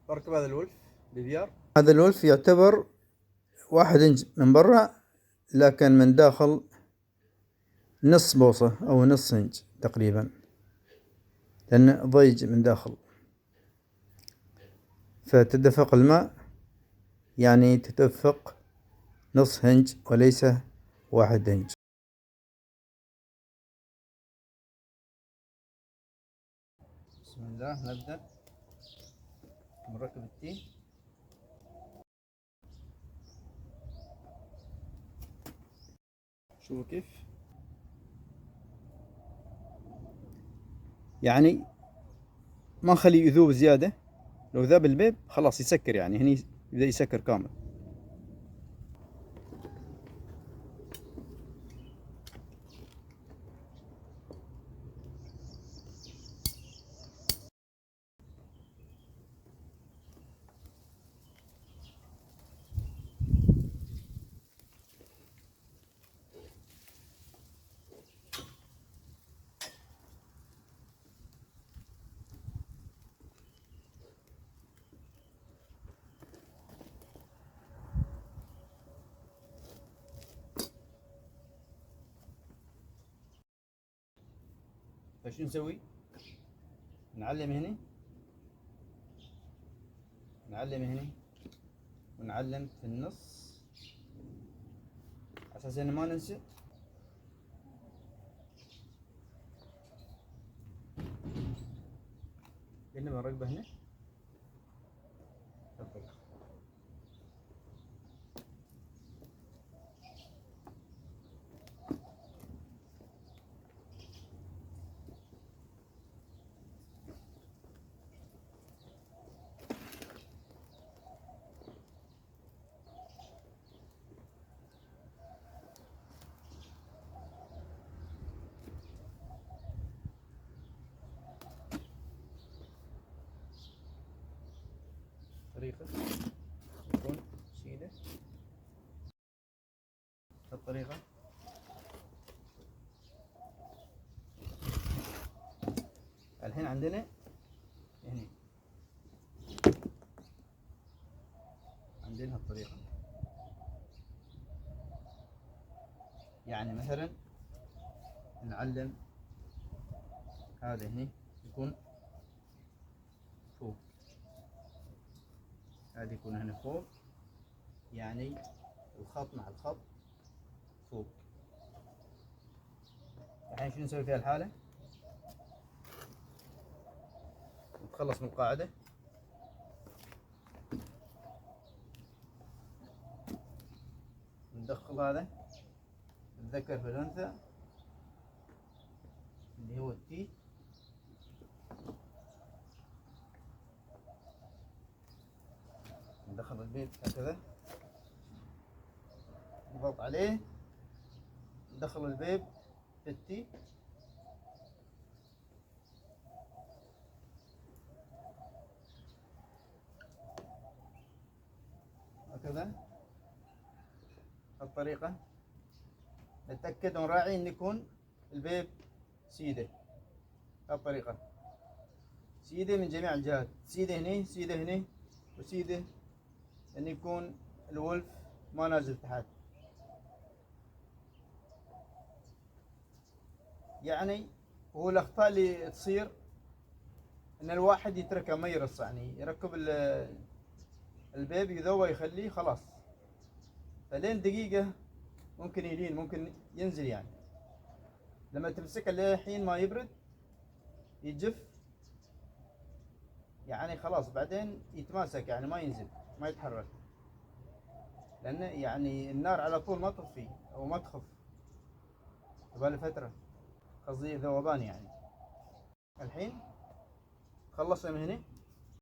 بركب هذا الولف بي.في.ار. هذا الولف يعتبر 1 إنج من برا، لكن من داخل نص بوصة أو نص إنج تقريبا، لأنه ضيج من داخل، فتدفق الماء يعني تدفق نص إنج وليس 1 إنج. بسم الله، نبدأ نركب التي. شوفوا كيف يعني ما نخليه يذوب زيادة. لو ذاب البيب خلاص يسكر، يعني هني يبدأ يسكر كامل. فشو نسوي؟ نعلم هنا، نعلم هنا، ونعلم في النص على اساس ان ما ننسى. كنا بنركبه هنا. طريقة يكون شيله الطريقة. الحين عندنا هنا عندنا هالطريقة، يعني مثلا نعلم هذا هنا يكون فوق، هذا يكون هنا فوق، يعني الخط مع الخط فوق. الحين شو نسوي في هالحالة؟ نتخلص من القاعدة، ندخل هذا الذكر في الأنثى اللي هو التي، ندخل البيب هكذا، نضغط عليه، ندخل البيب في التي، هكذا الطريقة. نتأكد ونراعي ان يكون البيب سيدة، هالطريقة سيدة من جميع الجهات، سيدة هني، سيدة هني، وسيدة ان يكون الولف ما نازل تحت. يعني هو الاخطاء اللي تصير ان الواحد يتركه ما يرص، يعني يركب البيب يذوب يخليه خلاص، فلين دقيقة ممكن يلين، ممكن ينزل. يعني لما تمسكه لحين ما يبرد يجف، يعني خلاص بعدين يتماسك، يعني ما ينزل ما يتحرك، لأن يعني النار على طول ما تطفي أو ما تخف قبل فترة، قصدي ذوبان يعني. الحين خلصنا من هنا.